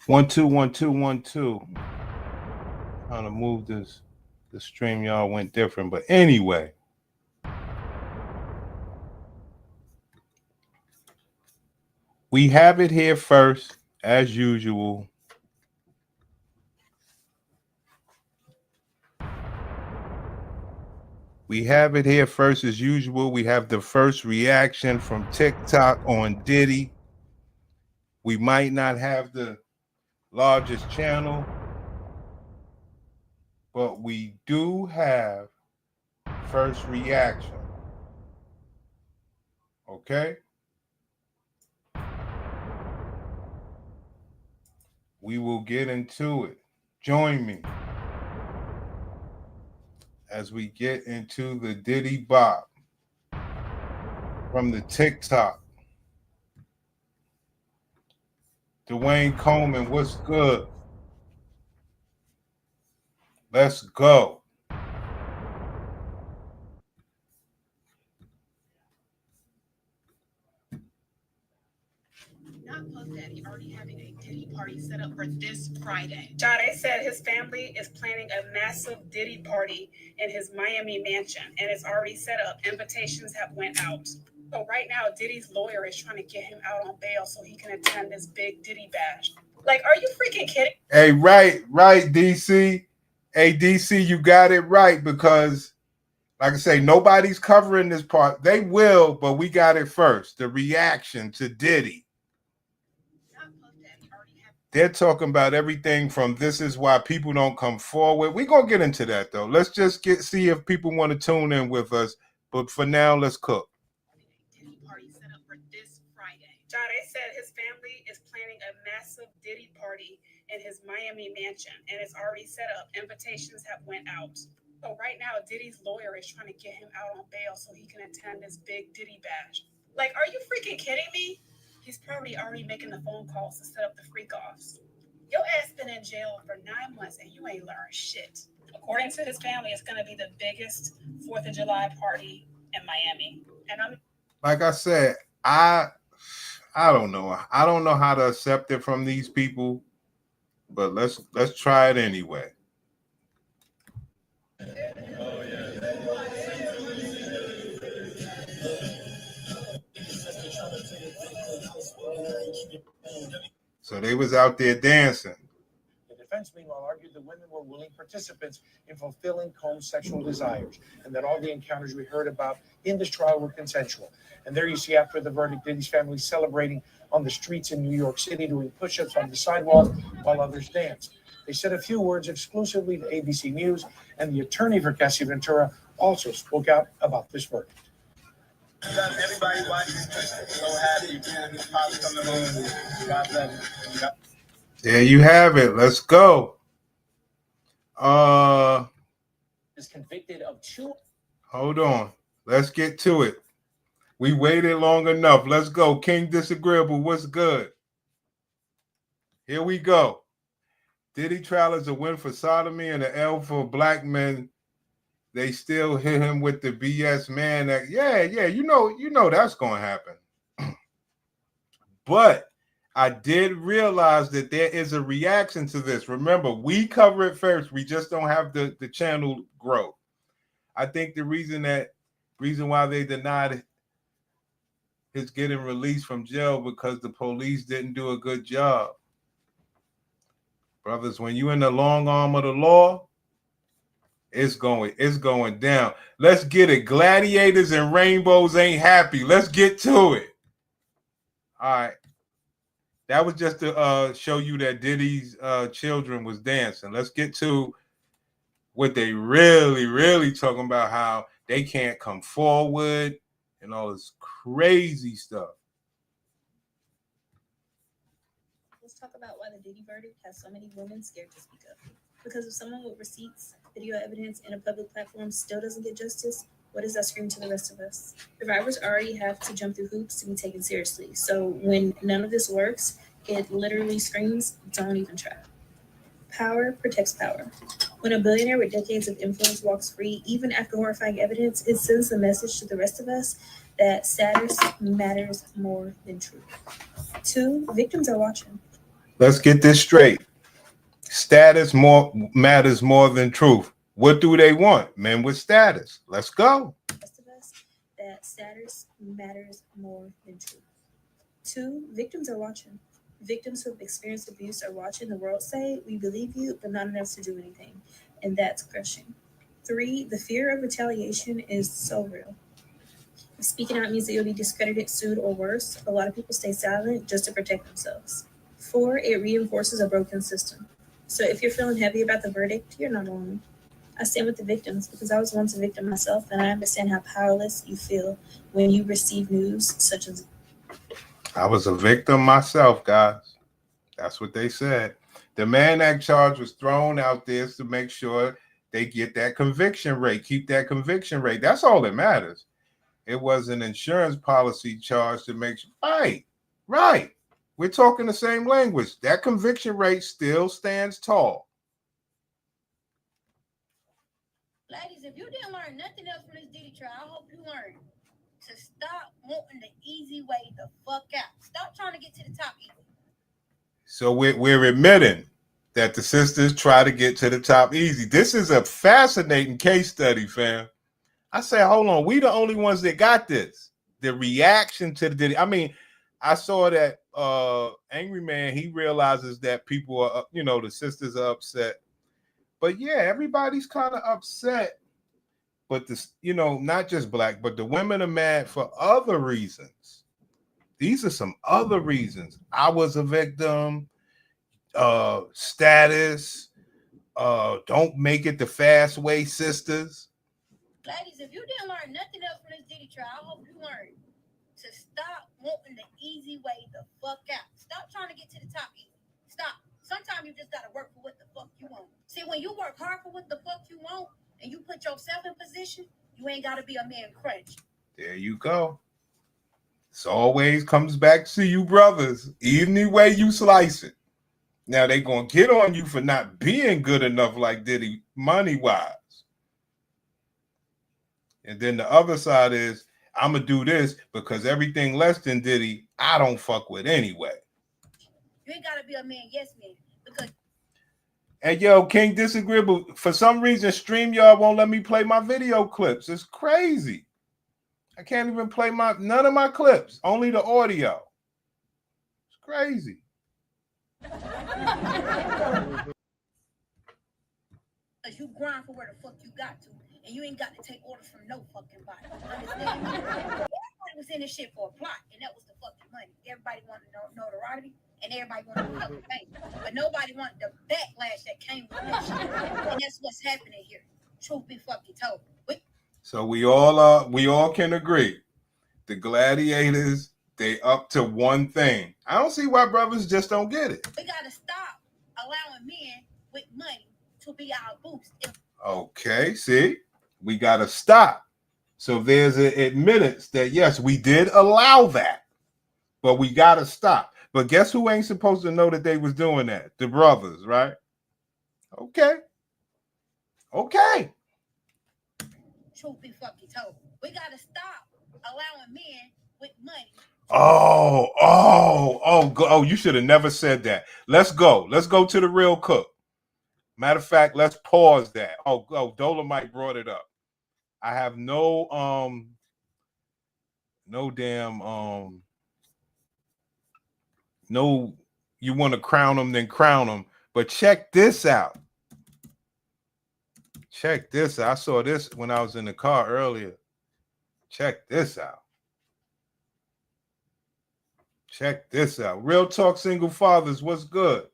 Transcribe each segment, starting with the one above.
One, two, 1, 2, 1, 2. Trying to move this. The stream y'all went different, but anyway. We have it here first, as usual. We have it here first, as usual. We have the first reaction from TikTok on Diddy. We might not have the largest channel, but we do have first reaction. Okay? We will get into it. Join me as we get into the Diddy Bop from the TikTok. Dwayne Coleman, what's good? Let's go. Not Puff Daddy already having a Diddy party set up for this Friday. Jade said his family is planning a massive Diddy party in his Miami mansion, and it's already set up. Invitations have went out. So right now, Diddy's lawyer is trying to get him out on bail so he can attend this big Diddy bash. Like, are you freaking kidding? Hey, right, DC. Hey, DC, you got it right, because like I say, nobody's covering this part. They will, but we got it first. The reaction to Diddy. They're talking about everything from this is why people don't come forward. We're going to get into that, though. Let's just see if people want to tune in with us. But for now, let's cook. Diddy party set up for this Friday. Jade said his family is planning a massive Diddy party in his Miami mansion, and it's already set up. Invitations have went out. So right now, Diddy's lawyer is trying to get him out on bail so he can attend this big Diddy bash. Like, are you freaking kidding me? He's probably already making the phone calls to set up the freak-offs. Your ass been in jail for 9 months and you ain't learned shit. According to his family, it's going to be the biggest 4th of July party in Miami. And I'm like I said, I don't know. I don't know how to accept it from these people, but let's try it anyway. So they was out there dancing. The defense, meanwhile, argued the women were willing participants in fulfilling Combs' sexual desires, and that all the encounters we heard about in this trial were consensual. And there you see, after the verdict, Diddy's family celebrating on the streets in New York City, doing push-ups on the sidewalk while others danced. They said a few words exclusively to ABC News, and the attorney for Cassie Ventura also spoke out about this verdict. Everybody watching, so happy, probably come to home. God bless you. There you have it. Let's go. Is convicted of 2. Hold on. Let's get to it. We waited long enough. Let's go. King Disagreeable, what's good? Here we go. Diddy trial is a win for sodomy and an L for black men. They still hit him with the BS man. That you know that's gonna happen. But I did realize that there is a reaction to this. Remember, we cover it first. We just don't have the channel grow. I think the reason why they denied his getting released from jail because the police didn't do a good job. Brothers, when you're in the long arm of the law, it's going down. Let's get it. Gladiators and rainbows ain't happy. Let's get to it. All right. That was just to show you that Diddy's children was dancing. Let's get to what they really, really talking about, how they can't come forward and all this crazy stuff. Let's talk about why the Diddy verdict has so many women scared to speak up. Because if someone with receipts, video evidence, and a public platform still doesn't get justice, what does that scream to the rest of us? Survivors already have to jump through hoops to be taken seriously. So when none of this works, It literally screams, don't even try. Power protects power. When a billionaire with decades of influence walks free, even after horrifying evidence, it sends the message to the rest of us that status matters more than truth. 2, victims are watching. Let's get this straight. Status matters more than truth. What do they want? Men with status. Let's go. Rest of us that status matters more than truth. 2, victims are watching. Victims who have experienced abuse are watching the world say, we believe you, but not enough to do anything. And that's crushing. 3, the fear of retaliation is so real. If speaking out means that you'll be discredited, sued, or worse, a lot of people stay silent just to protect themselves. 4, it reinforces a broken system. So if you're feeling heavy about the verdict, you're not alone. I stand with the victims because I was once a victim myself, and I understand how powerless you feel when you receive news such as. I was a victim myself, guys. That's what they said. The Mann Act charge was thrown out there to make sure they get that conviction rate, keep that conviction rate. That's all that matters. It was an insurance policy charge to make sure. Right. We're talking the same language. That conviction rate still stands tall. Ladies, if you didn't learn nothing else from this Diddy trial, I hope you learned to stop wanting the easy way the fuck out. Stop trying to get to the top easy. So we're admitting that the sisters try to get to the top easy. This is a fascinating case study, fam. I say, hold on, we the only ones that got this. The reaction to the Diddy. I mean, I saw that Angry Man, he realizes that people are, the sisters are upset. But yeah, everybody's kind of upset. But this, not just black, but the women are mad for other reasons. These are some other reasons. I was a victim, status, don't make it the fast way, sisters. Ladies, if you didn't learn nothing else from this Diddy trial, I hope you learned to stop wanting the easy way the fuck out. Stop trying to get to the top easy. Stop. Sometimes you just gotta work for what the fuck you want. See, when you work hard for what the fuck you want and you put yourself in position, you ain't gotta be a man crunch. There you go. It always comes back to you brothers, any way you slice it. Now they gonna get on you for not being good enough like Diddy money-wise. And then the other side is, I'm gonna do this because everything less than Diddy, I don't fuck with anyway. You ain't gotta be a man, yes man. Because and yo, King Disagreeable, for some reason, StreamYard won't let me play my video clips. It's crazy. I can't even play none of my clips, only the audio. It's crazy. Because you grind for where the fuck you got to, and you ain't got to take orders from no fucking body. Understand? Everybody was in this shit for a plot, and that was the fucking money. Everybody wanted notoriety, and everybody wanted the fucking fame. But nobody wanted the backlash that came with that shit. And that's what's happening here. Truth be fucking told. So we all can agree. The gladiators, they up to one thing. I don't see why brothers just don't get it. We gotta stop allowing men with money to be our boost. Okay, see, we gotta stop. So there's an admittance that yes, we did allow that, but we gotta stop. But guess who ain't supposed to know that they was doing that? The brothers, right? Okay. Truth be fucking told. We gotta stop allowing men with money. Oh, you should have never said that. Let's go to the real cook. Matter of fact, let's pause that. Oh, Dolomite brought it up. I have no you want to crown them, then crown them. But check this out. I saw this when I was in the car earlier. Check this out. Real talk, single fathers, what's good?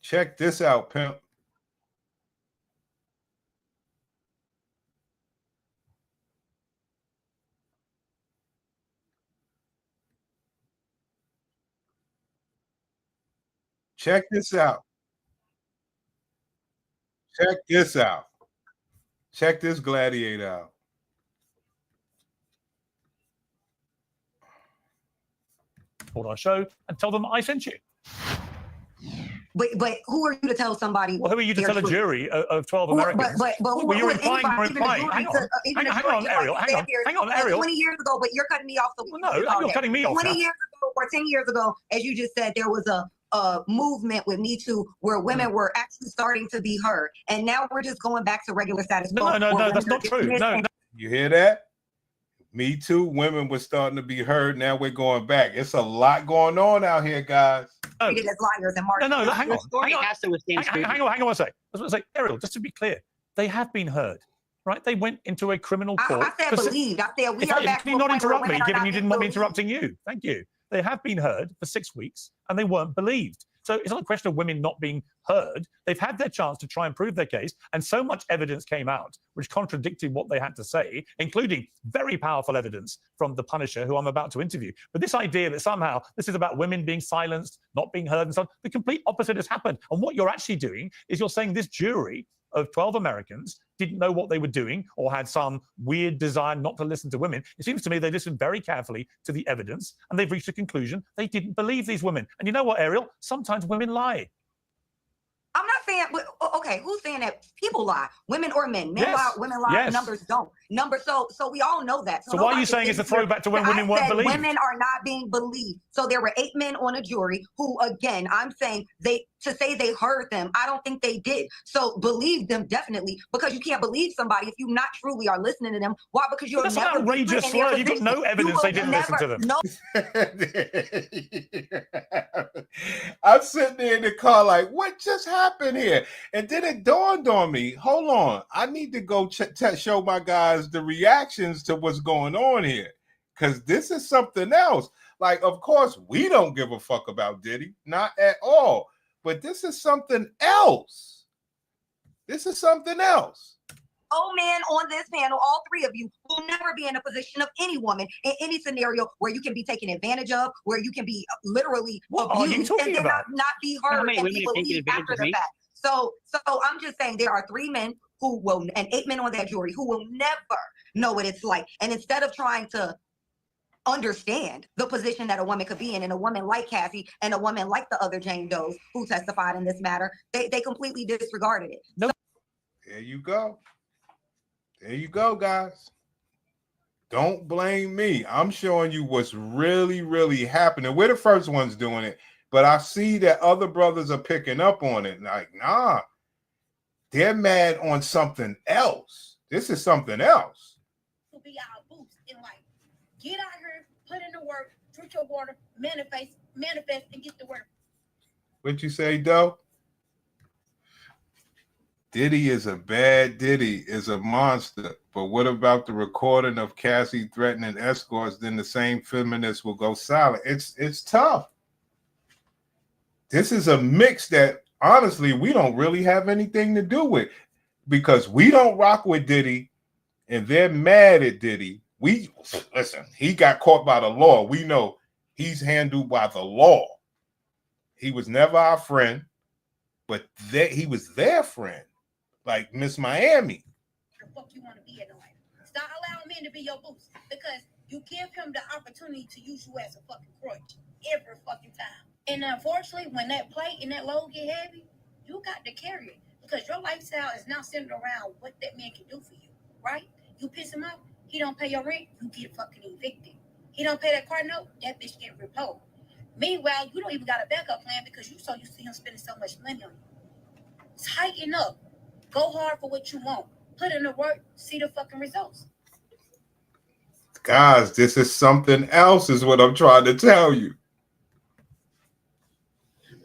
Check this out, pimp. Check this out. Check this gladiator out. support our show and tell them I sent you. But who are you to tell somebody? Well, who are you to tell a jury of 12 Americans? But well, you're implying. Hang on, Ariel. Hang on, Ariel. 20 years ago, but you're cutting me off. You're cutting me off. 20 years ago or 10 years ago, as you just said, there was a movement with Me Too where women were actually starting to be heard, and now we're just going back to regular status quo. No, that's not true. No. You hear that? Me Too, women were starting to be heard. Now we're going back. It's a lot going on out here, guys. As liars and martyrs. No, hang on one second. I was going to say, Ariel, just to be clear, they have been heard, right? They went into a criminal court. I said believed. I said we are back. Can you not interrupt me, given you didn't want me interrupting you? Thank you. They have been heard for 6 weeks, and they weren't believed. So it's not a question of women not being heard. They've had their chance to try and prove their case, and so much evidence came out which contradicted what they had to say, including very powerful evidence from the Punisher, who I'm about to interview. But this idea that somehow this is about women being silenced, not being heard, and so on, the complete opposite has happened. And what you're actually doing is you're saying this jury of 12 Americans didn't know what they were doing or had some weird desire not to listen to women. It seems to me they listened very carefully to the evidence and they've reached a conclusion they didn't believe these women. And you know what, Ariel? Sometimes women lie. I'm not saying, okay, who's saying that people lie? Women or men? Men lie, women lie, yes. Numbers don't. So we all know that. So why are you saying it's a throwback to when women weren't believed? Women are not being believed. So there were 8 men on a jury who, again, I'm saying to say they heard them, I don't think they did. So believe them definitely, because you can't believe somebody if you not truly are listening to them. Why? Because you're never. That's an outrageous slur. You've got no evidence they didn't listen to them. No. I'm sitting there in the car like, what just happened here? And then it dawned on me, hold on, I need to go show my guys the reactions to what's going on here, because this is something else. Like, of course, we don't give a fuck about Diddy, not at all. But this is something else. This is something else. All men on this panel, all 3 of you, will never be in a position of any woman in any scenario where you can be taken advantage of, where you can be literally abused and then not be heard and be believed after the fact. So I'm just saying there are 3 men who will, and 8 men on that jury who will never know what it's like. And instead of trying to understand the position that a woman could be in, and a woman like Cassie and a woman like the other Jane Does who testified in this matter, they completely disregarded it. Nope. There you go. There you go, guys. Don't blame me. I'm showing you what's really, really happening. We're the first ones doing it, but I see that other brothers are picking up on it. Like, nah, they're mad on something else. This is something else. To be our boost in life. Get out here, put in the work, drink your water, manifest, and get the work. What you say, Doe? Diddy is a bad Diddy, is a monster. But what about the recording of Cassie threatening escorts? Then the same feminists will go silent. It's tough. This is a mix that honestly we don't really have anything to do with, because we don't rock with Diddy and they're mad at Diddy. Listen, he got caught by the law. We know he's handled by the law. He was never our friend, but he was their friend. Like Miss Miami. The fuck you want to be in life? Stop allowing men to be your boost, because you give him the opportunity to use you as a fucking crutch every fucking time. And unfortunately, when that plate and that load get heavy, you got to carry it, because your lifestyle is not centered around what that man can do for you, right? You piss him off, he don't pay your rent, you get fucking evicted. He don't pay that car note, that bitch get repoed. Meanwhile, you don't even got a backup plan because you so used to him spending so much money on you. Tighten up. Go hard for what you want. Put in the work, see the fucking results. Guys, this is something else, is what I'm trying to tell you.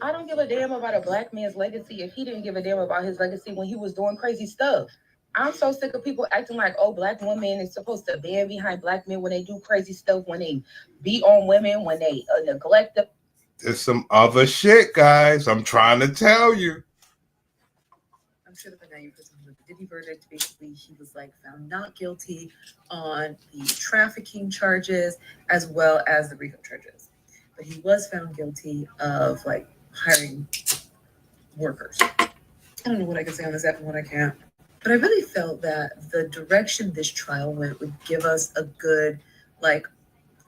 I don't give a damn about a black man's legacy if he didn't give a damn about his legacy when he was doing crazy stuff. I'm so sick of people acting like, oh, black women is supposed to band behind black men when they do crazy stuff, when they beat on women, when they neglect them. There's some other shit, guys. I'm trying to tell you. I'm sure the guy in prison with the Diddy verdict, basically, he was like found not guilty on the trafficking charges as well as the RICO charges. But he was found guilty of like hiring workers. I don't know what I can say on this app and what I can't. But I really felt that the direction this trial went would give us a good, like,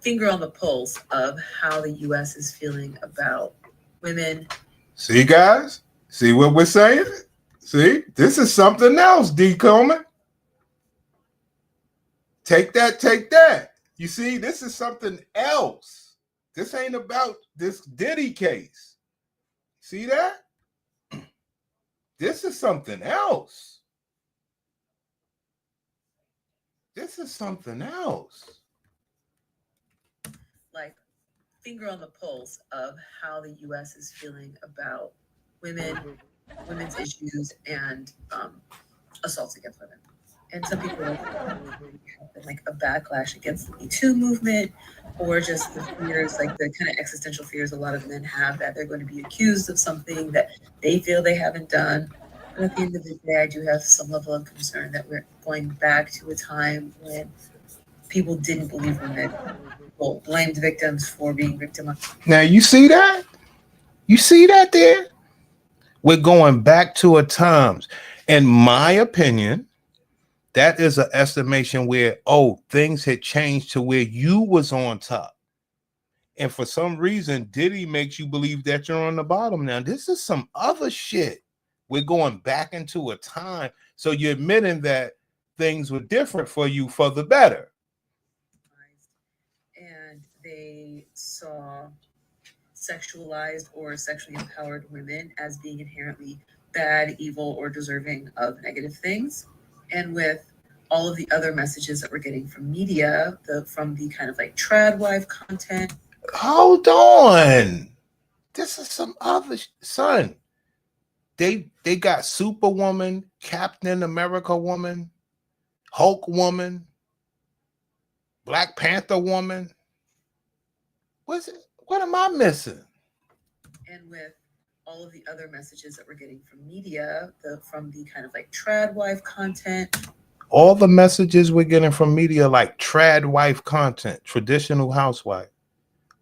finger on the pulse of how the U.S. is feeling about women. See, guys? See what we're saying? See? This is something else, D. Coleman. Take that, take that. You see, this is something else. This ain't about this Diddy case. See that? This is something else. This is something else. Like, finger on the pulse of how the U.S. is feeling about women's issues, and assaults against women. And some people have like a backlash against the Me Too movement, or just the fears, like the kind of existential fears a lot of men have that they're going to be accused of something that they feel they haven't done. But at the end of the day, I do have some level of concern that we're going back to a time when people didn't believe women. People blamed victims for being victimized. Now, you see that? You see that there? We're going back to a times. In my opinion, that is an estimation where, things had changed to where you was on top. And for some reason, Diddy makes you believe that you're on the bottom. Now, this is some other shit. We're going back into a time. So you're admitting that things were different for you for the better. And they saw sexualized or sexually empowered women as being inherently bad, evil, or deserving of negative things. And with all of the other messages that we're getting from media, from the kind of like trad wife content. Hold on. This is some other son. They got Superwoman, Captain America woman, Hulk woman, Black Panther woman. What am I missing? And with all of the other messages that we're getting from media, from the kind of like trad wife content. All the messages we're getting from media, like trad wife content, traditional housewife,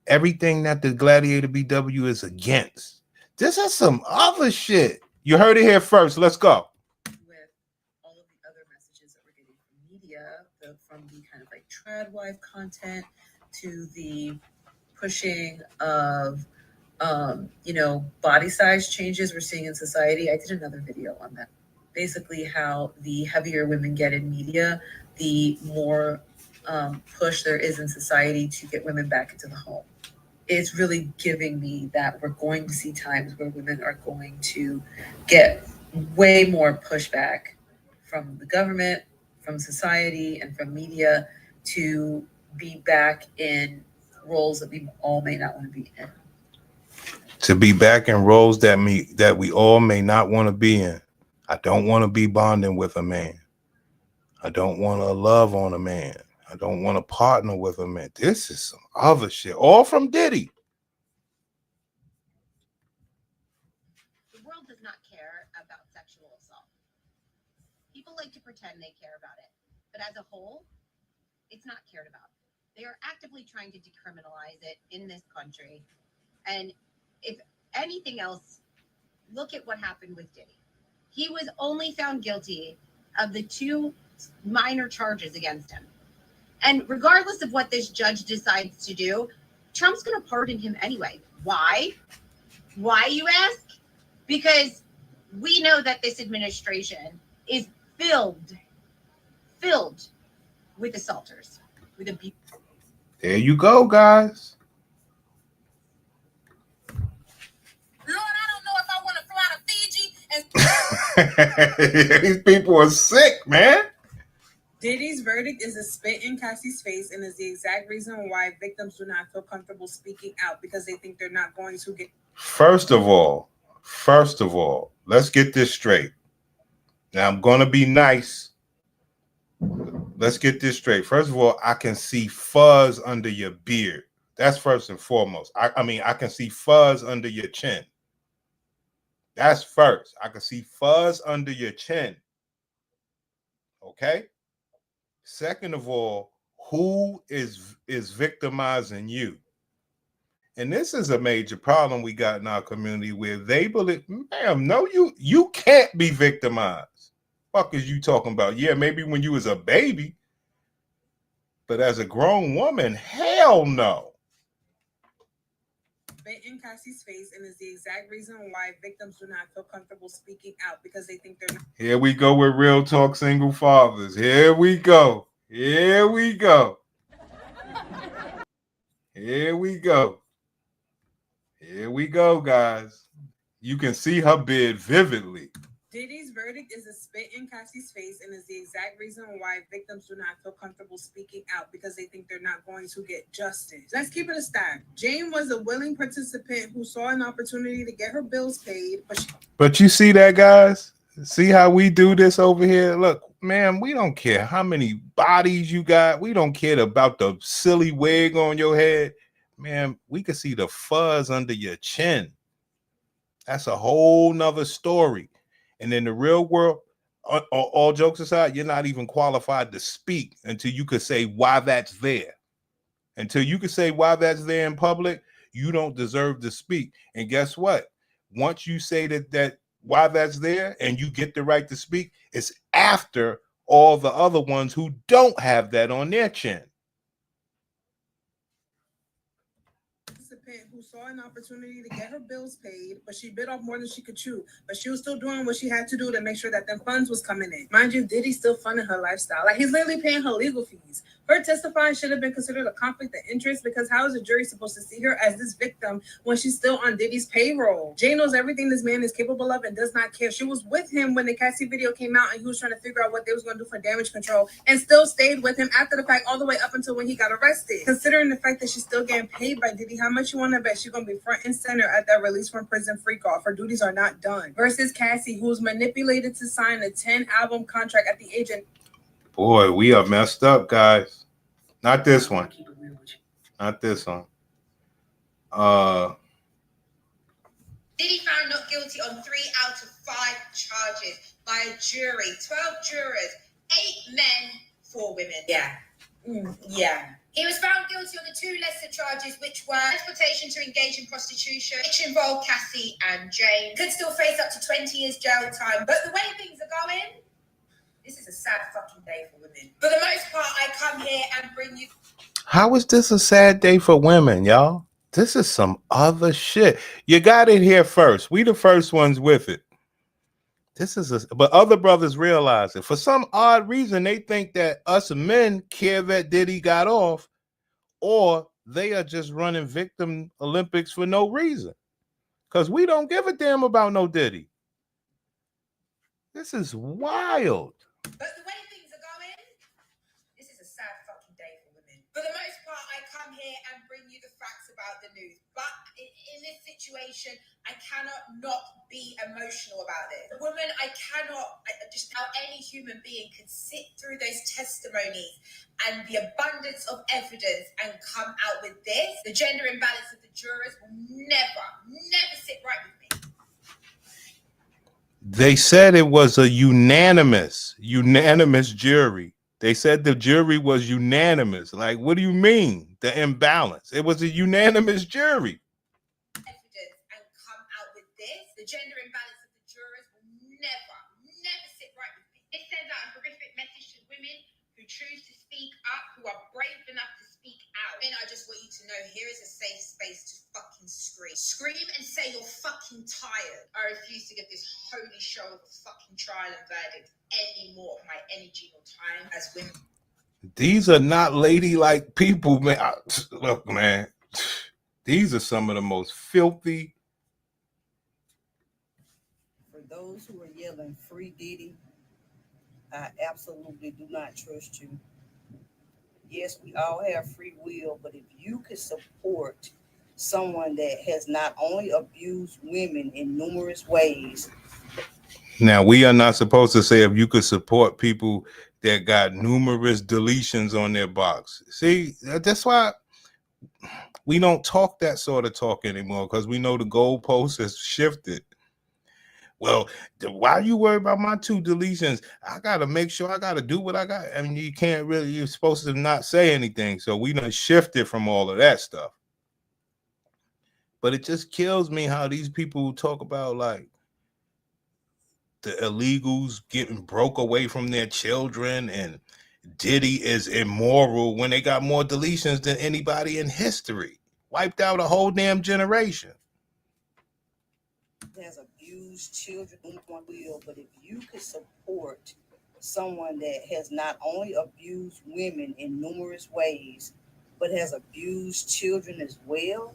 everything that the Gladiator BW is against. This is some other shit. You heard it here first. Let's go. With all of the other messages that we're getting from media, from the kind of like trad wife content to the pushing of body size changes we're seeing in society. I did another video on that. Basically how the heavier women get in media, the more push there is in society to get women back into the home. It's really giving me that we're going to see times where women are going to get way more pushback from the government, from society, and from media to be back in roles that we all may not want to be in. To be back in roles that we all may not want to be in. I don't want to be bonding with a man. I don't want to love on a man. I don't want to partner with a man. This is some other shit, all from Diddy. The world does not care about sexual assault. People like to pretend they care about it, but as a whole, it's not cared about. They are actively trying to decriminalize it in this country. And if anything else, look at what happened with Diddy. He was only found guilty of the 2 minor charges against him. And regardless of what this judge decides to do, Trump's going to pardon him anyway. Why? Why, you ask? Because we know that this administration is filled with assaulters, with abuse. There you go, guys. Lord, I don't know if I want to fly to Fiji and These people are sick, man. Diddy's verdict is a spit in Cassie's face and is the exact reason why victims do not feel comfortable speaking out, because they think they're not going to get. First of all, let's get this straight. Now, I'm going to be nice. Let's get this straight. First of all, I can see fuzz under your beard. That's first and foremost. I can see fuzz under your chin. That's first. I can see fuzz under your chin. Okay? Second of all, who is victimizing you? And this is a major problem we got in our community where they believe, ma'am, no, you can't be victimized. Fuck is you talking about? Yeah, maybe when you was a baby. But as a grown woman, hell no. Spit in Cassie's face, and is the exact reason why victims do not feel comfortable speaking out because they think they're not. Here we go with real talk single fathers. Here we go. Here we go. Here we go. Here we go, guys. You can see her bid vividly. Diddy's verdict is a spit in Cassie's face and is the exact reason why victims do not feel comfortable speaking out because they think they're not going to get justice. Let's keep it a stack. Jane was a willing participant who saw an opportunity to get her bills paid, but you see that, guys? See how we do this over here? Look, man, we don't care how many bodies you got. We don't care about the silly wig on your head. Man, we can see the fuzz under your chin. That's a whole nother story. And in the real world, all jokes aside, you're not even qualified to speak until you could say why that's there. Until you can say why that's there in public, you don't deserve to speak. And guess what? Once you say that why that's there and you get the right to speak, it's after all the other ones who don't have that on their chin. Who saw an opportunity to get her bills paid, but she bit off more than she could chew. But she was still doing what she had to do to make sure that them funds was coming in. Mind you, Diddy's still funding her lifestyle. Like, he's literally paying her legal fees. Her testifying should have been considered a conflict of interest because how is a jury supposed to see her as this victim when she's still on Diddy's payroll? Jay knows everything this man is capable of and does not care. She was with him when the Cassie video came out and he was trying to figure out what they was going to do for damage control and still stayed with him after the fact all the way up until when he got arrested. Considering the fact that she's still getting paid by Diddy, how much you want to bet she's going to be front and center at that release from prison freak off? Her duties are not done. Versus Cassie, who was manipulated to sign a 10-album contract at the age of... Boy, we are messed up, guys. Not this one. Not this one. Diddy found not guilty on 3 out of 5 charges by a jury. 12 jurors, 8 men, 4 women. Yeah. Yeah. He was found guilty on the 2 lesser charges, which were exploitation to engage in prostitution, which involved Cassie and Jane. Could still face up to 20 years jail time. But the way things are going, this is a sad fucking day for women. For the most part, I come here and bring you... How is this a sad day for women, y'all? This is some other shit. You got it here first. We the first ones with it. But other brothers realize it. For some odd reason, they think that us men care that Diddy got off, or they are just running victim Olympics for no reason. Because we don't give a damn about no Diddy. This is wild. But the way things are going, this is a sad fucking day for women. For the most part, I come here and bring you the facts about the news. But in this situation, I cannot not be emotional about it. Woman, I just how any human being could sit through those testimonies and the abundance of evidence and come out with this. The gender imbalance of the jurors will never sit right with me. They said it was a unanimous jury. They said the jury was unanimous. Like, what do you mean? The imbalance. It was a unanimous jury. Evidence and come out with this. The gender imbalance of the jurors will never sit right with me. It sends out a horrific message to women who choose to speak up, who are brave enough to speak out. And I just want you to know here is a safe space to fucking scream. Scream and say you're fucking tired. I refuse to get this holy show of a fucking trial and verdict any more of my energy or time as women. These are not ladylike people, man. Look, man. These are some of the most filthy. For those who are yelling free Diddy, I absolutely do not trust you. Yes, we all have free will, but if you could support someone that has not only abused women in numerous ways. Now, we are not supposed to say if you could support people that got numerous deletions on their box. See, that's why we don't talk that sort of talk anymore, because we know the goalpost has shifted. Well, why are you worried about my 2 deletions? I got to make sure I got to do what I got. I mean, you can't really, you're supposed to not say anything. So we done shifted from all of that stuff. But it just kills me how these people talk about like the illegals getting broke away from their children and Diddy is immoral when they got more deletions than anybody in history. Wiped out a whole damn generation. Has abused children on will, but if you could support someone that has not only abused women in numerous ways, but has abused children as well,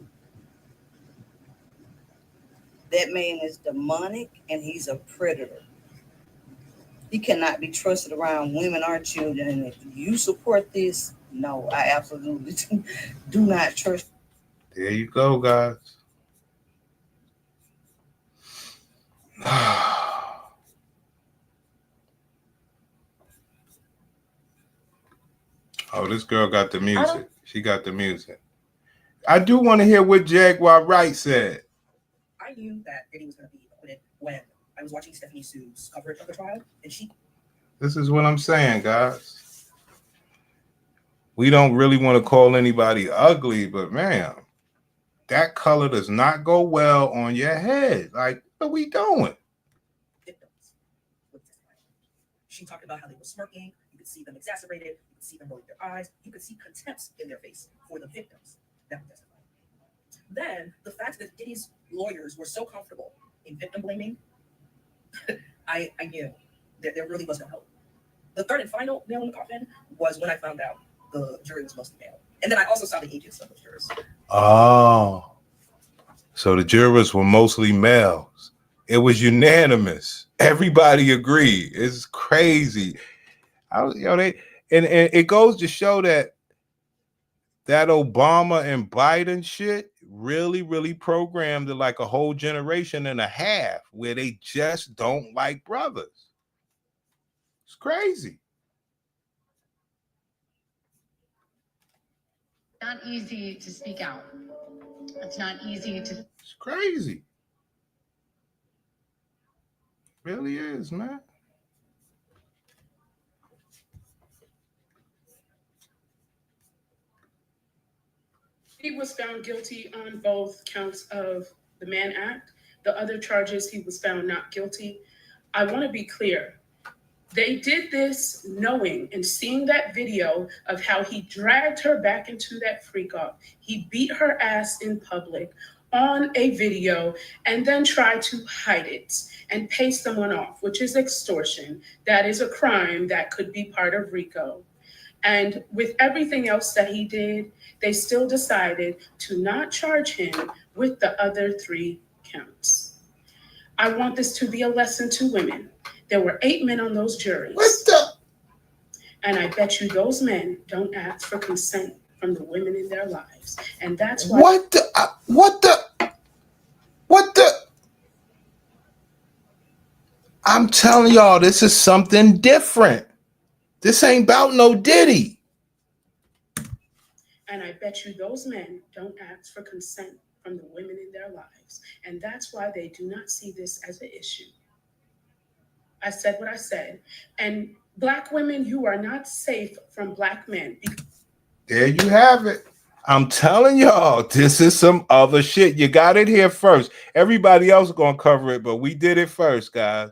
that man is demonic and he's a predator. He cannot be trusted around women or children. And if you support this, no, I absolutely do not trust. There you go, guys. Oh, this girl got the music. She got the music. I do want to hear what Jaguar Wright said. I knew that Diddy was going to be acquitted when I was watching Stephanie Sue's coverage of the trial, and she... This is what I'm saying, guys. We don't really want to call anybody ugly, but man, that color does not go well on your head. Like, what are we doing? She talked about how they were smirking. You could see them exacerbated. You could see them rolling their eyes. You could see contempt in their face for the victims that were testifying. Then the fact that Diddy's lawyers were so comfortable in victim blaming, I knew that there really was no hope. The third and final nail in the coffin was when I found out the jury was mostly male. And then I also saw the ages of those jurors. Oh, so the jurors were mostly males. It was unanimous. Everybody agreed. It's crazy. And it goes to show that Obama and Biden shit really programmed like a whole generation and a half where they just don't like brothers. It's crazy. Not easy to speak out. It's not easy to... It's crazy. It really is, man. He was found guilty on both counts of the Mann Act. The other charges, he was found not guilty. I want to be clear. They did this knowing and seeing that video of how he dragged her back into that freak off. He beat her ass in public on a video and then tried to hide it and pay someone off, which is extortion. That is a crime that could be part of RICO. And with everything else that he did, they still decided to not charge him with the other 3 counts. I want this to be a lesson to women. There were 8 men on those juries. What the? And I bet you those men don't ask for consent from the women in their lives. And that's why... What the? I'm telling y'all, this is something different. This ain't about no Diddy. And I bet you those men don't ask for consent from the women in their lives. And that's why they do not see this as an issue. I said what I said. And Black women, you are not safe from Black men. There you have it. I'm telling y'all, this is some other shit. You got it here first. Everybody else is going to cover it, but we did it first, guys.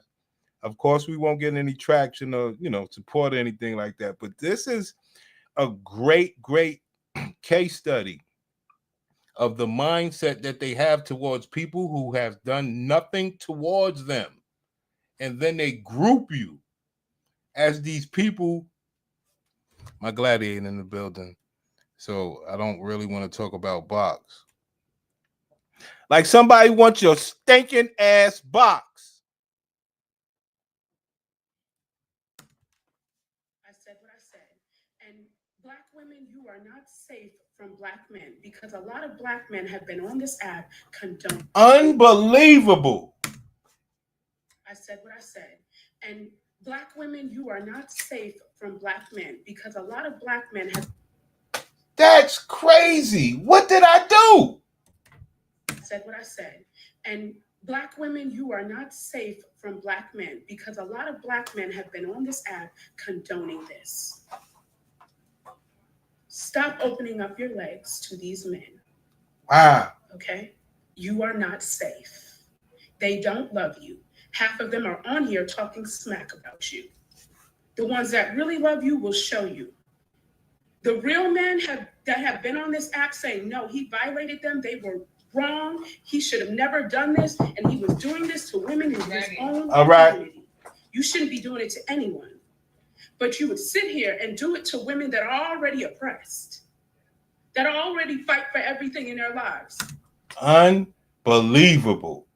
Of course, we won't get any traction or, support or anything like that. But this is a great case study of the mindset that they have towards people who have done nothing towards them. And then they group you as these people. My gladiator in the building. So I don't really want to talk about box. Like somebody wants your stinking ass box. I said what I said. And Black women, you are not safe from Black men because a lot of Black men have been on this app condoning. Unbelievable. I said what I said. And Black women, you are not safe from Black men because a lot of Black men have... That's crazy. What did I do? I said what I said. And Black women, you are not safe from Black men because a lot of Black men have been on this app condoning this. Stop opening up your legs to these men. Wow. Okay? You are not safe. They don't love you. Half of them are on here talking smack about you. The ones that really love you will show you. The real men that have been on this app saying, no, he violated them, they were wrong, he should have never done this, and he was doing this to women in his own community. You shouldn't be doing it to anyone. But you would sit here and do it to women that are already oppressed, that already fight for everything in their lives. Unbelievable.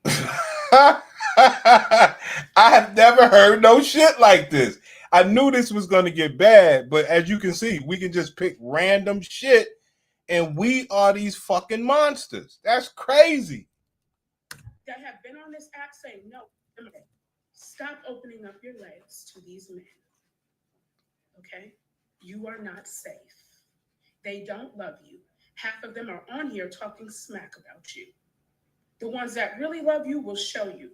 I have never heard no shit like this. I knew this was going to get bad, but as you can see, we can just pick random shit and we are these fucking monsters. That's crazy. That have been on this app saying, no, stop opening up your legs to these men. Okay? You are not safe. They don't love you. Half of them are on here talking smack about you. The ones that really love you will show you.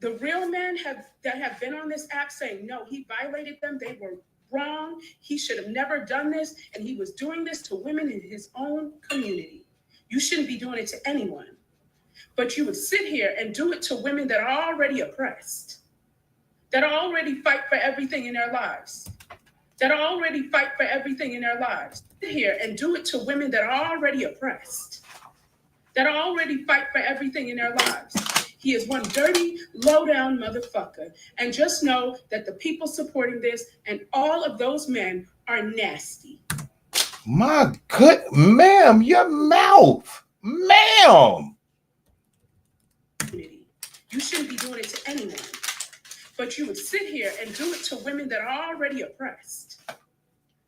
The real men that have been on this app saying, no, he violated them, they were wrong, he should have never done this, and he was doing this to women in his own community. You shouldn't be doing it to anyone. But you would sit here and do it to women that are already oppressed, that already fight for everything in their lives, that already fight for everything in their lives. Sit here and do it to women that are already oppressed, that already fight for everything in their lives. He is one dirty, low-down motherfucker. And just know that the people supporting this and all of those men are nasty. My good, ma'am, your mouth. Ma'am. You shouldn't be doing it to anyone. But you would sit here and do it to women that are already oppressed,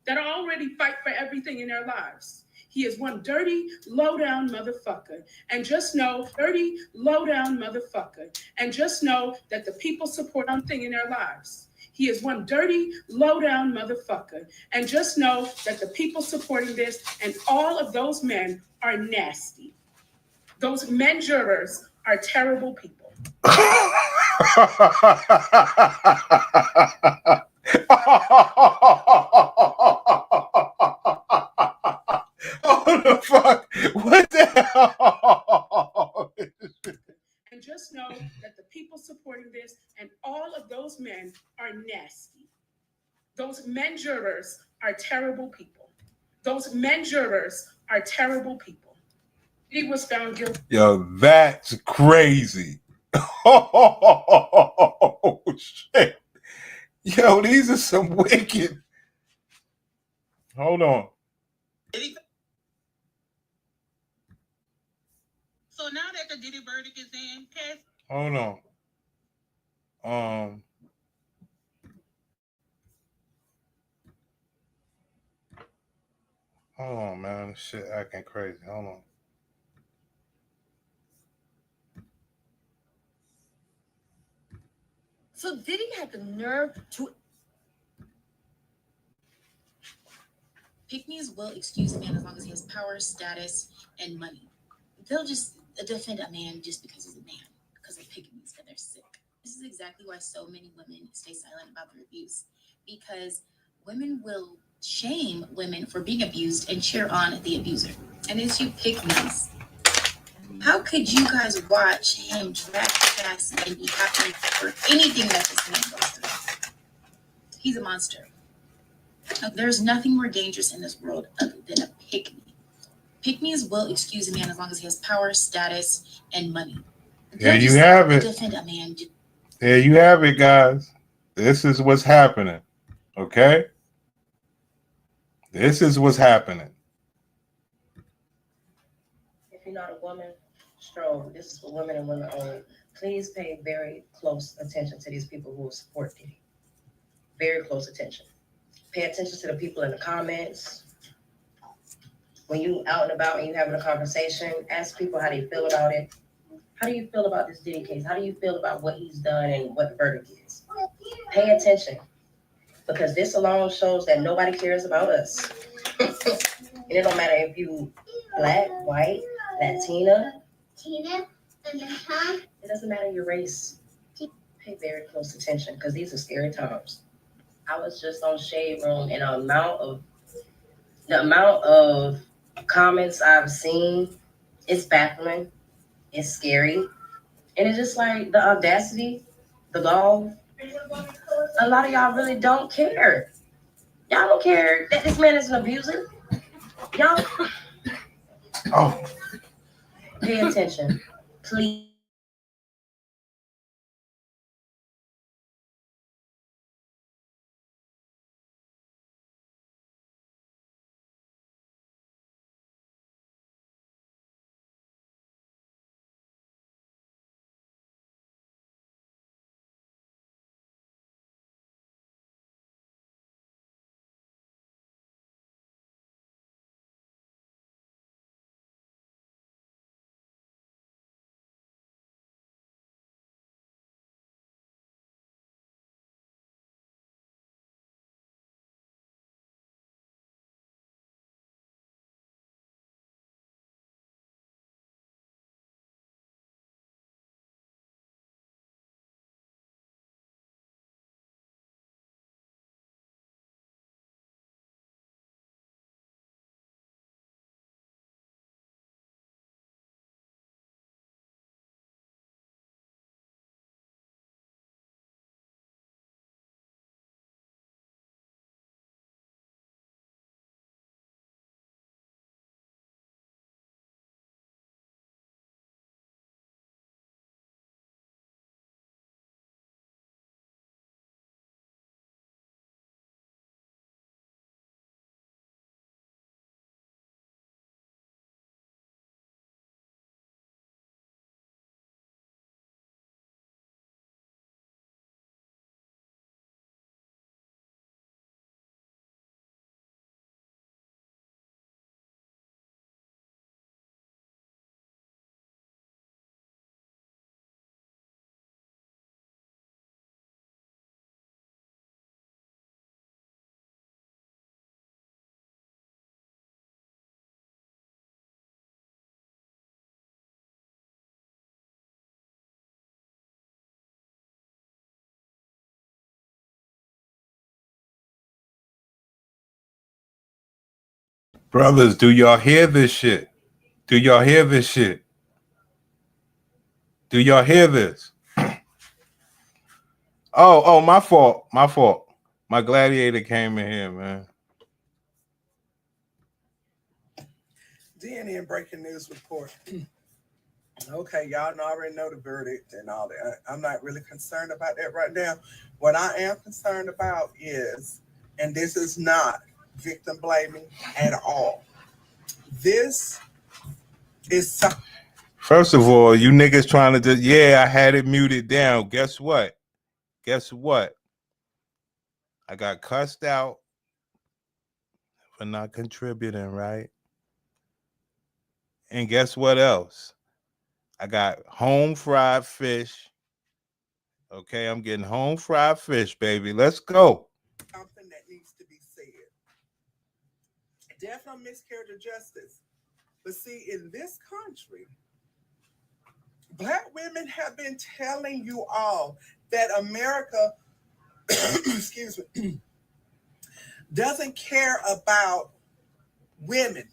that already fight for everything in their lives. He is one dirty, low-down motherfucker. And just know, dirty, low-down motherfucker. And just know that the people support something in their lives. He is one dirty, low-down motherfucker. And just know that the people supporting this and all of those men are nasty. Those men jurors are terrible people. Oh, the fuck? What the hell? And just know that the people supporting this and all of those men are nasty. Those men jurors are terrible people. Those men jurors are terrible people. He was found guilty. Yo, that's crazy. Oh, shit. Yo, these are some wicked. Hold on. So now that the Diddy verdict is in, Cass. Hold on. Hold on, man. This shit acting crazy. Hold on. So Diddy had the nerve to. Pick-me's will excuse a man as long as he has power, status, and money. They'll just defend a man just because he's a man, because of pick-me's and they're sick. This is exactly why so many women stay silent about their abuse, because women will shame women for being abused and cheer on the abuser. And it's you pick-me's. How could you guys watch him drag Cass and be happy for anything that this man goes through? He's a monster. There's nothing more dangerous in this world other than a pick-me. Pick-me's will excuse a man as long as he has power, status, and money. There you have it. Defend a man. There you have it, guys. This is what's happening. Okay? This is what's happening. If you're not a woman, stroll. This is for women and women only. Please pay very close attention to these people who support Diddy. Very close attention. Pay attention to the people in the comments. When you out and about and you having a conversation, ask people how they feel about it. How do you feel about this Diddy case? How do you feel about what he's done and what the verdict is? Pay attention, because this alone shows that nobody cares about us. And it don't matter if you black, white, Latina. It doesn't matter your race. Pay very close attention, because these are scary times. I was just on Shade Room, and the amount of comments I've seen, it's baffling, it's scary, and it's just like the audacity, the gall A lot of y'all really don't care. Y'all don't care that this man is an abuser. Y'all pay attention, please. Brothers, do y'all hear this shit? Do y'all hear this shit? Do y'all hear this? Oh, my fault. My fault. My gladiator came in here, man. DNA and breaking news report. Okay, y'all already know the verdict and all that. I'm not really concerned about that right now. What I am concerned about is, and this is not victim blaming at all. This is First of all, you niggas trying to just, I had it muted down. Guess what? I got cussed out for not contributing, right? And guess what else? I got home fried fish. Okay, I'm getting home fried fish, baby. Let's go. something that needs to be said. Death on miscarriage of justice. But see, in this country, Black women have been telling you all that America, excuse me, doesn't care about women.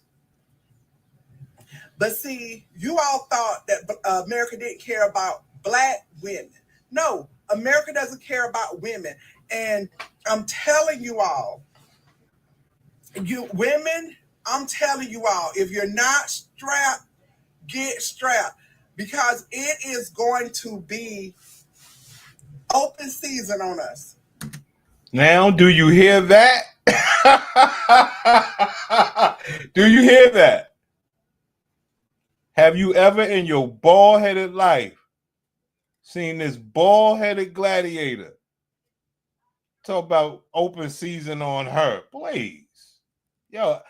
But see, you all thought that America didn't care about Black women. No, America doesn't care about women. And I'm telling you all, you women, I'm telling you all, if you're not strapped, get strapped. Because it is going to be open season on us. Now, do you hear that? Do you hear that? Have you ever in your bald-headed life seen this bald-headed gladiator talk about open season on her? Please. Yo,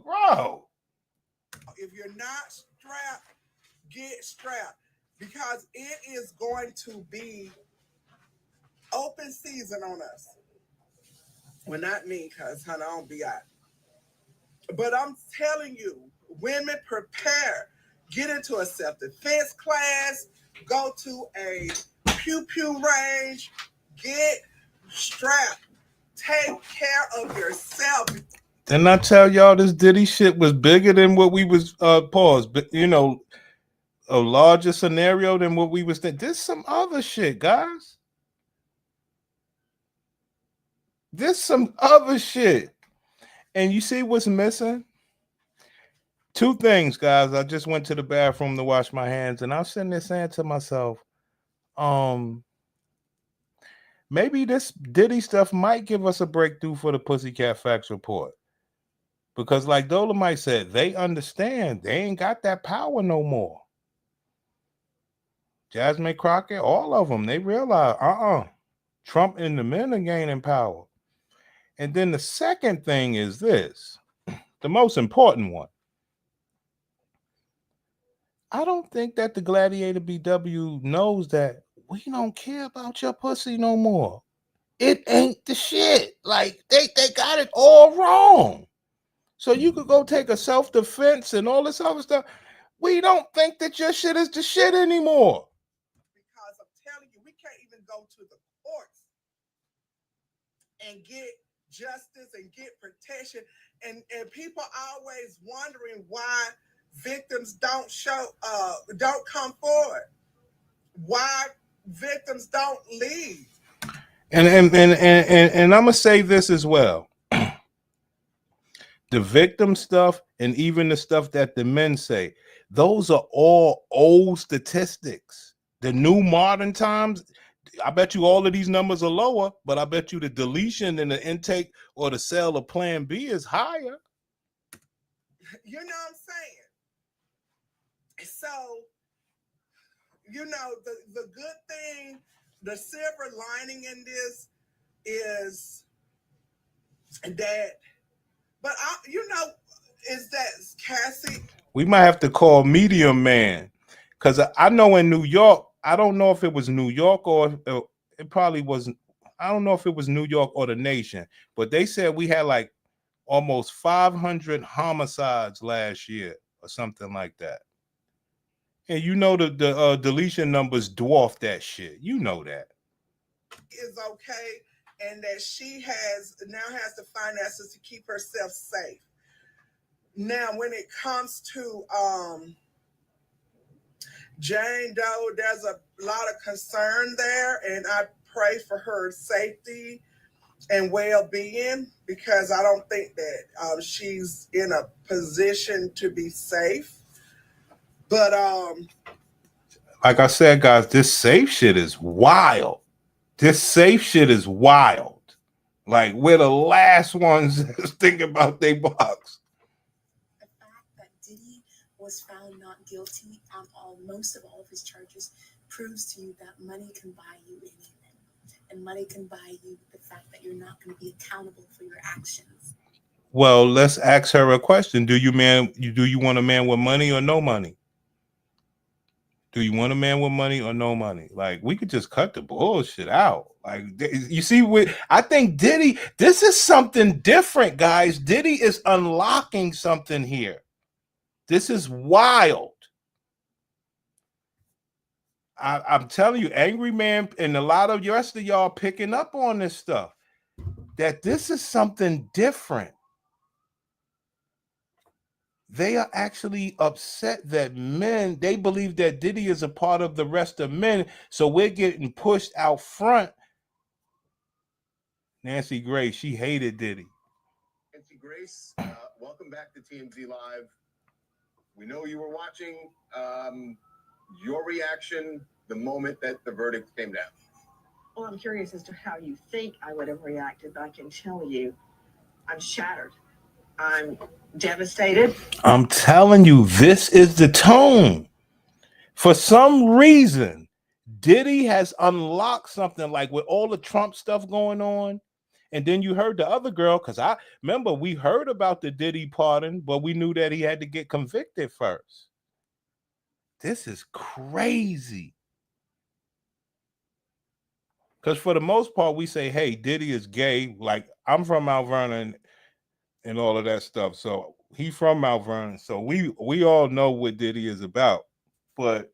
bro. If you're not strapped, get strapped. Because it is going to be open season on us. Well, not me, because honey, I don't be out. But I'm telling you, women, prepare. Get into a self-defense class. Go to a pew-pew range. Get strapped. Take care of yourself. Didn't I tell y'all this Diddy shit was bigger than what we was paused? But a larger scenario than what we was thinking. There's some other shit, guys. There's some other shit. And you see what's missing? Two things, guys. I just went to the bathroom to wash my hands, and I was sitting there saying to myself, maybe this Diddy stuff might give us a breakthrough for the Pussycat Facts report. Because like Dolomite said, they understand they ain't got that power no more. Jasmine Crockett, all of them, they realize, Trump and the men are gaining power. And then the second thing is this, the most important one. I don't think that the Gladiator BW knows that we don't care about your pussy no more. It ain't the shit. Like, they got it all wrong. So you could go take a self-defense and all this other stuff. We don't think that your shit is the shit anymore. Because I'm telling you, we can't even go to the courts and get justice and get protection. And people always wondering why victims don't come forward. Why victims don't leave. And I'm gonna say this as well. The victim stuff and even the stuff that the men say, those are all old statistics. The new modern times, I bet you all of these numbers are lower, but I bet you the deletion and the intake or the sale of Plan B is higher. You know what I'm saying? So, you know, the good thing, the silver lining in this is that, but is that Cassie? We might have to call Medium Man, because I know in New York, I don't know if it was New York or it probably wasn't. I don't know if it was New York or the nation, but they said we had like almost 500 homicides last year or something like that. And you know the deletion numbers dwarf that shit. You know that. Is okay, and that she now has the finances to keep herself safe. Now, when it comes to Jane Doe, there's a lot of concern there, and I pray for her safety and well-being, because I don't think that she's in a position to be safe. But like I said, guys, this safe shit is wild. This safe shit is wild. Like, we're the last ones thinking about their box. The fact that Diddy was found not guilty on most of all of his charges proves to you that money can buy you anything. And money can buy you the fact that you're not going to be accountable for your actions. Well, let's ask her a question. Do you want a man with money or no money? Do you want a man with money or no money? Like, we could just cut the bullshit out. Like, you see, I think Diddy, this is something different, guys. Diddy is unlocking something here. This is wild. I'm telling you, Angry Man and a lot of the rest of y'all picking up on this stuff, that this is something different. They are actually upset that men, they believe that Diddy is a part of the rest of men, so we're getting pushed out front. Nancy Grace, she hated Diddy. Nancy Grace, welcome back to TMZ Live. We know you were watching. Your reaction the moment that the verdict came down. Well, I'm curious as to how you think I would have reacted, but I can tell you I'm shattered. I'm devastated. I'm telling you, this is the tone. For some reason, Diddy has unlocked something, like with all the Trump stuff going on. And then you heard the other girl, because I remember we heard about the Diddy pardon, but we knew that he had to get convicted first. This is crazy. Because for the most part, we say, hey, Diddy is gay. Like, I'm from Mount Vernon and all of that stuff. So he from Mount Vernon. So we all know what Diddy is about. But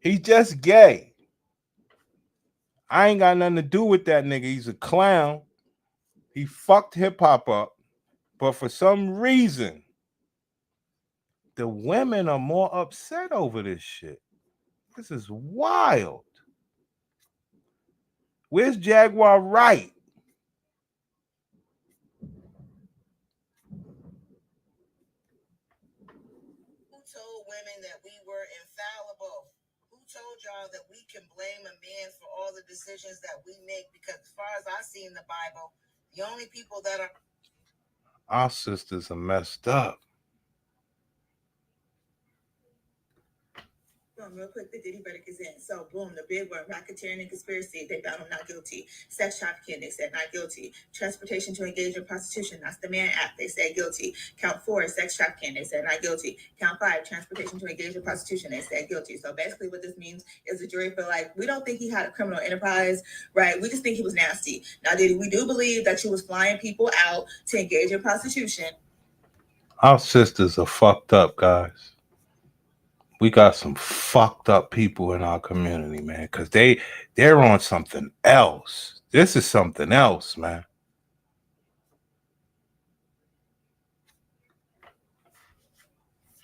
he's just gay. I ain't got nothing to do with that nigga. He's a clown. He fucked hip-hop up. But for some reason, the women are more upset over this shit. This is wild. Where's Jaguar Wright? Who told women that we were infallible? Who told y'all that we can blame a man for all the decisions that we make? Because as far as I see in the Bible, the only people that are Our sisters are messed up. Real quick, the Diddy verdict is in. So, boom, the big one, racketeering and conspiracy, they found him not guilty. Sex trafficking, they said not guilty. Transportation to engage in prostitution, that's the Mann Act, they said guilty. Count 4, sex trafficking, they said not guilty. Count 5, transportation to engage in prostitution, they said guilty. So basically what this means is the jury feel like, we don't think he had a criminal enterprise, right? We just think he was nasty. Now, Diddy, we do believe that you was flying people out to engage in prostitution. Our sisters are fucked up, guys. We got some fucked up people in our community, man, because they're on something else. This is something else, man.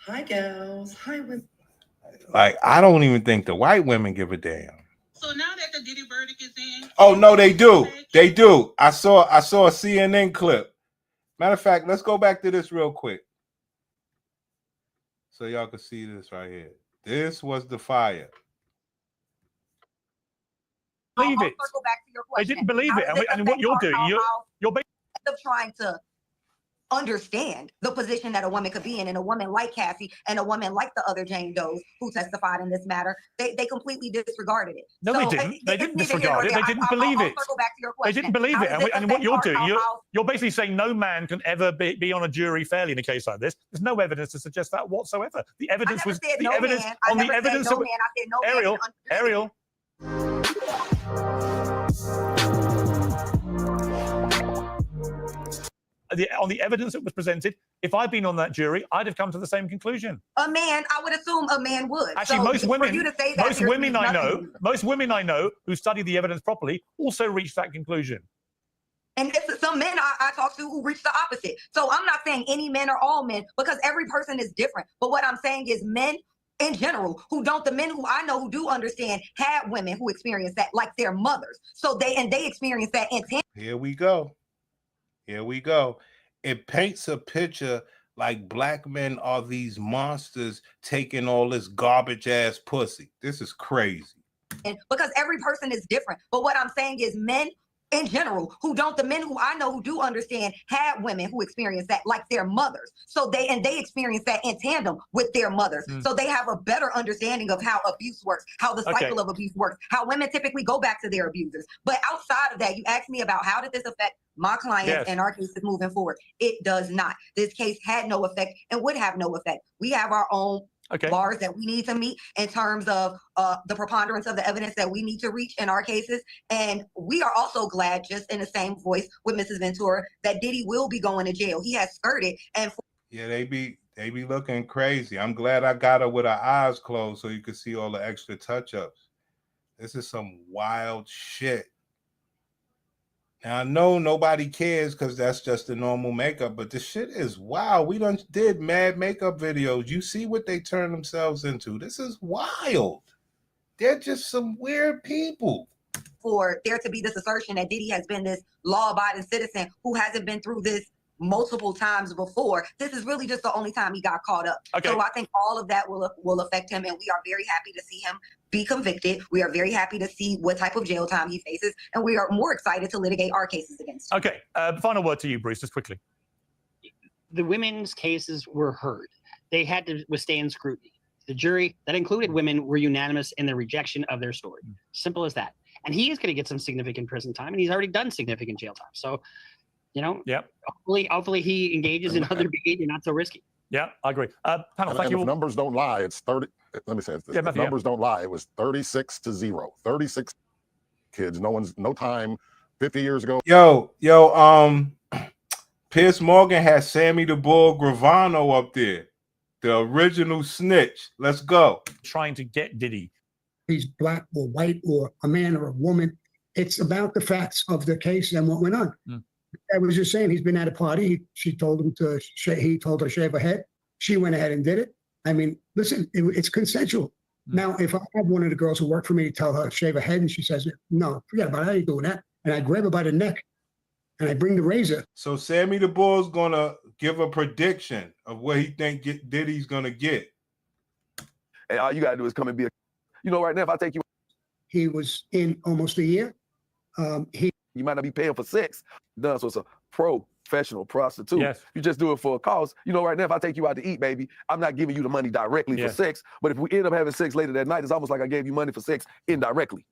Hi, gals. Hi, women. Like, I don't even think the white women give a damn. So now that the Diddy verdict is in. Oh no, they do. They do. I saw a CNN clip. Matter of fact, let's go back to this real quick. So y'all can see this right here. This was the fire. Believe it. Circle back to your question. They didn't believe it. And what you're doing, you're basically trying to understand the position that a woman could be in, and a woman like Cassie and a woman like the other Jane Does who testified in this matter, they completely disregarded it. No, so, they didn't. They didn't disregard it. They didn't believe it. Circle back to your question. They didn't believe it. And what you're doing, you're basically saying no man can ever be on a jury fairly in a case like this. There's no evidence to suggest that whatsoever. The evidence was the no evidence man. on the evidence. No man. I said no Ariel. On the evidence that was presented, if I'd been on that jury, I'd have come to the same conclusion. A man, I would assume a man would. Actually, most women I know who study the evidence properly also reach that conclusion. And it's some men I talk to who reach the opposite. So I'm not saying any men or all men, because every person is different. But what I'm saying is men in general the men who I know who do understand had women who experience that like their mothers. So they experience that intent. Here we go. It paints a picture like black men are these monsters taking all this garbage ass pussy. This is crazy. And because every person is different. But what I'm saying is men in general the men who I know who do understand had women who experience that like their mothers. So they experience that in tandem with their mothers. So they have a better understanding of how abuse works, how the cycle of abuse works, how women typically go back to their abusers. But outside of that, you asked me about how did this affect my clients and our cases moving forward. It does not. This case had no effect and would have no effect. We have our own bars that we need to meet in terms of the preponderance of the evidence that we need to reach in our cases. And we are also glad, just in the same voice with Mrs. Ventura, that Diddy will be going to jail. He has skirted. And they be looking crazy. I'm glad I got her with her eyes closed so you could see all the extra touch-ups. This is some wild shit. Now, I know nobody cares because that's just the normal makeup, but the shit is wild. We done did mad makeup videos. You see what they turn themselves into. This is wild. They're just some weird people. For there to be this assertion that Diddy has been this law-abiding citizen who hasn't been through this multiple times before, this is really just the only time he got caught up. So I think all of that will affect him, and we are very happy to see him be convicted. We are very happy to see what type of jail time he faces, and we are more excited to litigate our cases against him. Okay, final word to you, Bruce, just quickly. The women's cases were heard. They had to withstand scrutiny. The jury, that included women, were unanimous in their rejection of their story. Simple as that. And he is going to get some significant prison time, and he's already done significant jail time. So, hopefully he engages in other behavior, not so risky. Yeah, I agree. Panel, thank you. If numbers don't lie, it's 30. Let me say this. If numbers don't lie, it was 36-0. 36 kids. No time. 50 years ago. Piers Morgan has Sammy the Bull Gravano up there. The original snitch. Let's go. Trying to get Diddy. He's black or white or a man or a woman. It's about the facts of the case and what went on. I was just saying, he's been at a party. He told her to shave her head. She went ahead and did it. I mean, listen, it's consensual. Now, if I have one of the girls who work for me to tell her to shave her head and she says, no, forget about it, I ain't doing that. And I grab her by the neck and I bring the razor. So Sammy the Bull's going to give a prediction of what he think Diddy's going to get. And all you got to do is come and be a, you know, right now, if I take you. He was in almost a year. You might not be paying for sex. Done, so it's a professional prostitute. Yes. You just do it for a cause. You know, right now, if I take you out to eat, baby, I'm not giving you the money directly for sex. But if we end up having sex later that night, it's almost like I gave you money for sex indirectly.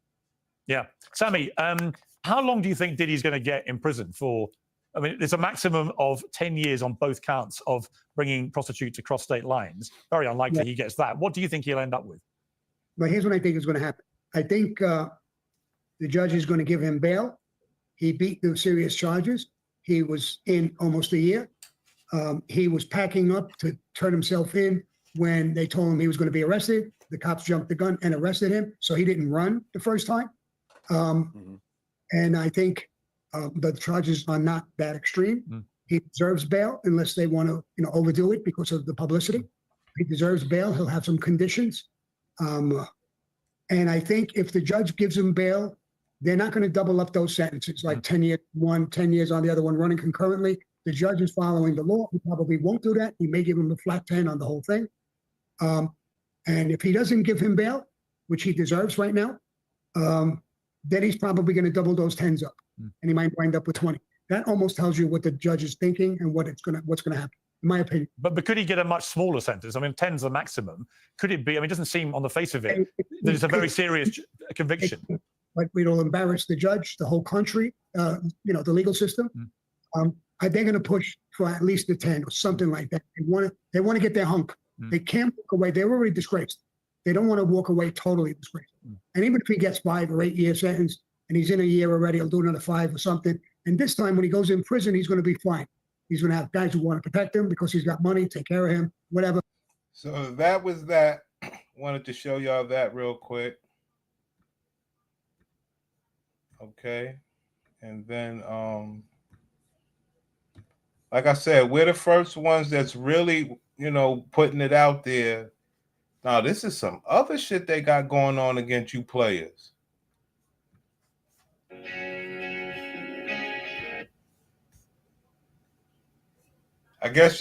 Yeah. Sammy, how long do you think Diddy's going to get in prison for? I mean, there's a maximum of 10 years on both counts of bringing prostitutes across state lines. Very unlikely he gets that. What do you think he'll end up with? But here's what I think is going to happen. I think the judge is going to give him bail. He beat the serious charges. He was in almost a year. He was packing up to turn himself in when they told him he was going to be arrested. The cops jumped the gun and arrested him. So he didn't run the first time. And I think the charges are not that extreme. He deserves bail unless they want to, overdo it because of the publicity. He deserves bail. He'll have some conditions. And I think if the judge gives him bail, they're not going to double up those sentences, like 10 years one, 10 years on the other one, running concurrently. The judge is following the law. He probably won't do that. He may give him a flat 10 on the whole thing. And if he doesn't give him bail, which he deserves right now, then he's probably going to double those 10s up, and he might wind up with 20. That almost tells you what the judge is thinking and what's going to happen, in my opinion. But could he get a much smaller sentence? I mean, 10's the maximum. Could it be? I mean, it doesn't seem on the face of it that it's a very serious conviction. But it'll embarrass the judge, the whole country, the legal system. They're going to push for at least a 10 or something like that. They want to get their hunk. They can't walk away. They're already disgraced. They don't want to walk away totally disgraced. And even if he gets 5 or 8 year sentence and he's in a year already, he'll do another 5 or something. And this time when he goes in prison, he's going to be fine. He's going to have guys who want to protect him because he's got money, take care of him, whatever. So that was that. Wanted to show y'all that real quick. Okay. And then, like I said, we're the first ones that's really, putting it out there. Now, this is some other shit they got going on against you players. I guess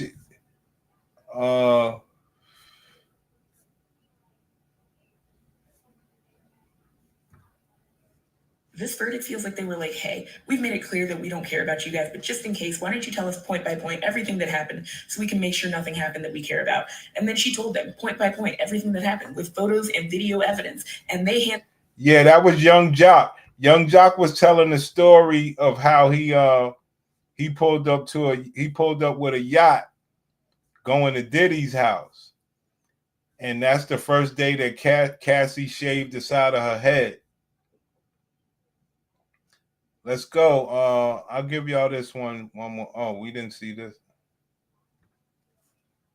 this verdict feels like they were like, hey, we've made it clear that we don't care about you guys, but just in case, why don't you tell us point by point everything that happened so we can make sure nothing happened that we care about? And then she told them point by point everything that happened with photos and video evidence. And they yeah, that was Young Jock. Young Jock was telling the story of how he pulled up with a yacht going to Diddy's house. And that's the first day that Cassie shaved the side of her head. Let's go. I'll give y'all this one more. Oh, we didn't see this.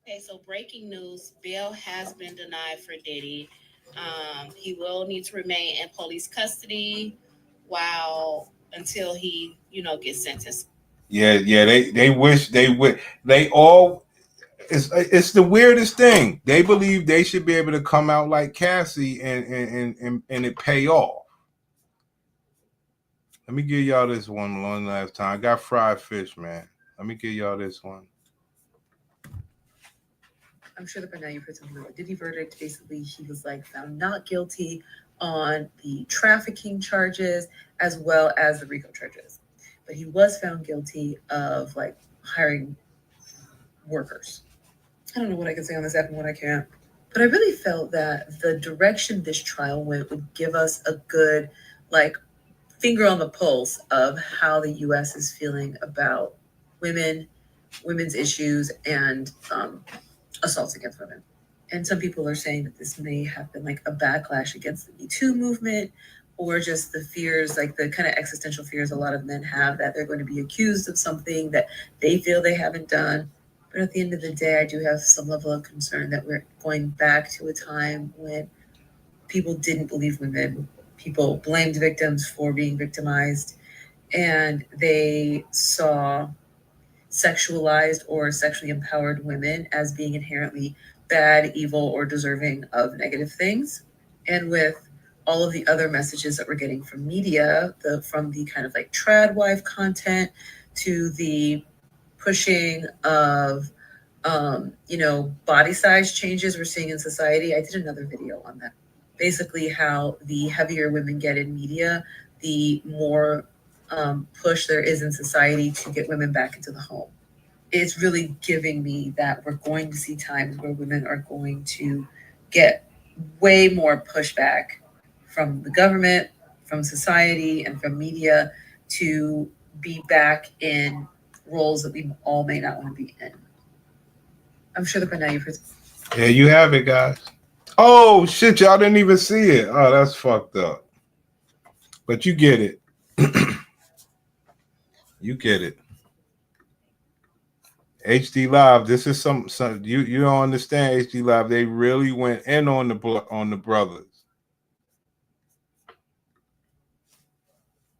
Okay, so breaking news, bail has been denied for Diddy. He will need to remain in police custody until he, gets sentenced. Yeah, they wish they would. They all, it's the weirdest thing. They believe they should be able to come out like Cassie and it pay off. Let me give y'all this one last time. I got fried fish, man. Let me give y'all this one. I'm sure that by now you've heard something about the Diddy verdict. Basically, he was found not guilty on the trafficking charges as well as the RICO charges. But he was found guilty of hiring workers. I don't know what I can say on this app and what I can't. But I really felt that the direction this trial went would give us a good finger on the pulse of how the U.S. is feeling about women's issues, and assaults against women. And some people are saying that this may have been a backlash against the Me Too movement, or just the fears, the kind of existential fears a lot of men have that they're going to be accused of something that they feel they haven't done. But at the end of the day, I do have some level of concern that we're going back to a time when people didn't believe women. People blamed victims for being victimized, and they saw sexualized or sexually empowered women as being inherently bad, evil, or deserving of negative things. and with all of the other messages that we're getting from media, from the kind of like trad wife content to the pushing of body size changes we're seeing in society. I did another video on that. Basically how the heavier women get in media, the more push there is in society to get women back into the home. It's really giving me that we're going to see times where women are going to get way more pushback from the government, from society, and from media to be back in roles that we all may not want to be in. I'm sure that by now you've heard. Yeah, you have it, guys. Oh, shit, y'all didn't even see it. Oh, that's fucked up. But you get it. You get it. HD Live, this is some you don't understand HD Live. They really went in on the brothers.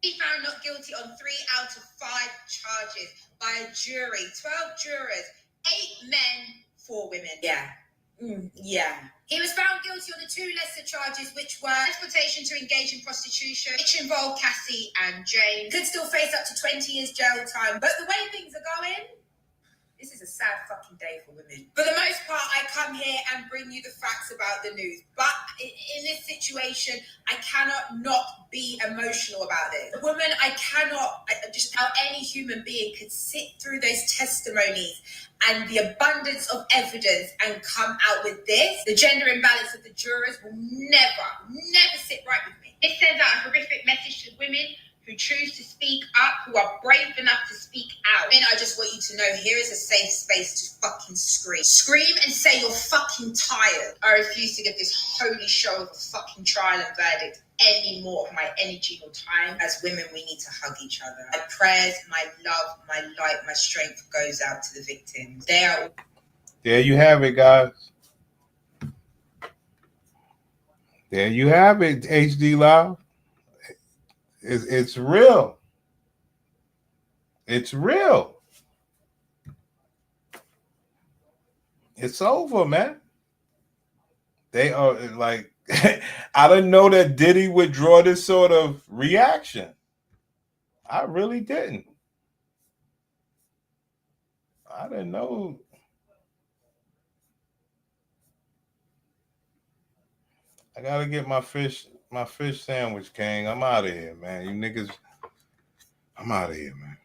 He found not guilty on 3 out of 5 charges by a jury. 12 jurors, 8 men, 4 women. Yeah. Yeah. He was found guilty on the 2 lesser charges, which were transportation to engage in prostitution, which involved Cassie and James. Could still face up to 20 years jail time. But the way things are going, This is a sad fucking day for women. for the most part, I come here and bring you the facts about the news. But in this situation, I cannot not be emotional about this. Woman, I just how any human being could sit through those testimonies and the abundance of evidence and come out with this. The gender imbalance of the jurors will never sit right with me. This sends out a horrific message to women who choose to speak up, who are brave enough to speak out. And I just want you to know here is a safe space to fucking scream. Scream and say you're fucking tired. I refuse to give this holy show of a fucking trial and verdict any more of my energy or time. As women, we need to hug each other. My prayers, my love, my light, my strength goes out to the victims. They are all. There you have it, guys. There you have it, HD Live. It's real. It's real. It's over, man. They are like, I didn't know that Diddy would draw this sort of reaction. I really didn't. I didn't know. I gotta get my fish sandwich, King. I'm out of here, man. You niggas, I'm out of here, man.